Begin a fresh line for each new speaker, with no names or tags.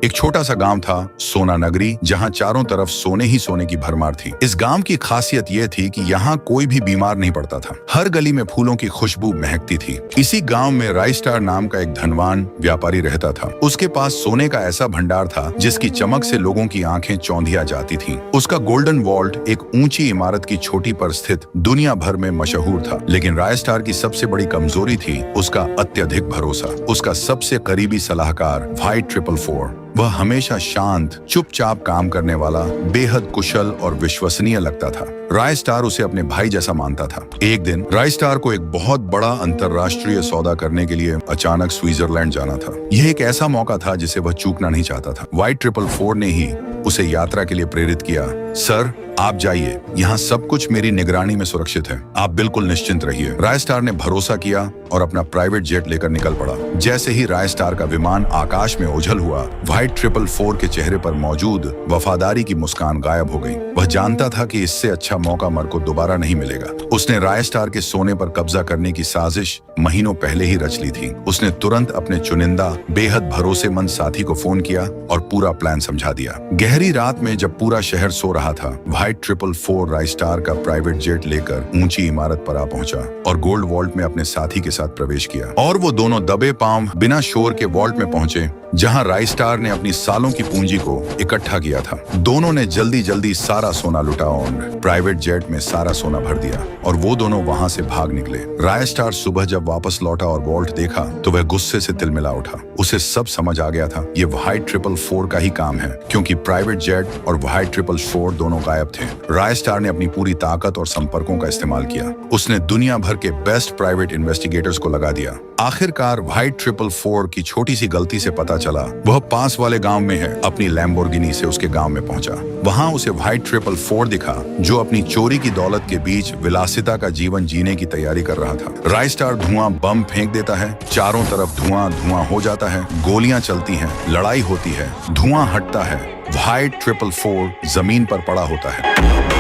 एक छोटा सा गांव था, सोना नगरी, जहां चारों तरफ सोने ही सोने की भरमार थी। इस गांव की खासियत यह थी कि यहाँ कोई भी बीमार नहीं पड़ता था। हर गली में फूलों की खुशबू महकती थी। इसी गांव में राइस्टार नाम का एक धनवान व्यापारी रहता था। उसके पास सोने का ऐसा भंडार था जिसकी चमक से लोगों की आंखें चौंधिया जाती थीं। उसका गोल्डन वॉल्ट एक ऊंची इमारत की चोटी पर स्थित दुनिया भर में मशहूर था। लेकिन राइस्टार की सबसे बड़ी कमजोरी थी उसका अत्यधिक भरोसा। उसका सबसे करीबी सलाहकार व्हाइट 444, वह हमेशा शांत, चुपचाप काम करने वाला, बेहद कुशल और विश्वसनीय लगता था। राइस्टार उसे अपने भाई जैसा मानता था। एक दिन राइस्टार को एक बहुत बड़ा अंतरराष्ट्रीय सौदा करने के लिए अचानक स्विट्जरलैंड जाना था। यह एक ऐसा मौका था जिसे वह चूकना नहीं चाहता था। व्हाइट 444 ने ही उसे यात्रा के लिए प्रेरित किया। सर, आप जाइए, यहाँ सब कुछ मेरी निगरानी में सुरक्षित है, आप बिल्कुल निश्चिंत रहिए। राइस्टार ने भरोसा किया और अपना प्राइवेट जेट लेकर निकल पड़ा। जैसे ही राइस्टार का विमान आकाश में ओझल हुआ, व्हाइट 444 के चेहरे पर मौजूद वफादारी की मुस्कान गायब हो गई। वह जानता था कि इससे अच्छा मौका मर को दोबारा नहीं मिलेगा। उसने राइस्टार के सोने पर कब्जा करने की साजिश महीनों पहले ही रच ली थी। उसने तुरंत अपने चुनिंदा, बेहद भरोसेमंद साथी को फोन किया और पूरा प्लान समझा दिया। गहरी रात में जब पूरा शहर सो रहा था, व्हाइट 444 राइस्टार का प्राइवेट जेट लेकर ऊंची इमारत पर आ पहुंचा और गोल्ड वॉल्ट में अपने साथी के साथ प्रवेश किया। और वो दोनों दबे पांव बिना शोर के वॉल्ट में पहुंचे जहां राइस्टार ने अपनी सालों की पूंजी को इकट्ठा किया था। दोनों ने जल्दी जल्दी सारा सोना लुटा और प्राइवेट जेट में सारा सोना भर दिया और वो दोनों वहां से भाग निकले। राइस्टार सुबह जब वापस लौटा और वॉल्ट देखा तो वह गुस्से से तिलमिला उठा। उसे सब समझ आ गया था, ये व्हाइट 444 का ही काम है, क्योंकि प्राइवेट जेट और व्हाइट 444 दोनों गायब थे। राइस्टार ने अपनी पूरी ताकत और संपर्कों का इस्तेमाल किया। उसने दुनिया भर के बेस्ट प्राइवेट इन्वेस्टिगेटर्स को लगा दिया। आखिरकार व्हाइट 444 की छोटी सी गलती से पता चला वह पास वाले गांव में है। अपनी लैम्बोर्गिनी से उसके गांव में पहुंचा। वहां उसे व्हाइट 444 दिखा जो अपनी चोरी की दौलत के बीच विलासिता का जीवन जीने की तैयारी कर रहा था। राइस्टार धुआं बम फेंक देता है, चारों तरफ धुआं धुआं हो जाता है, गोलियां चलती हैं, लड़ाई होती है, धुआं हटता है, व्हाइट 444 जमीन पर पड़ा होता है।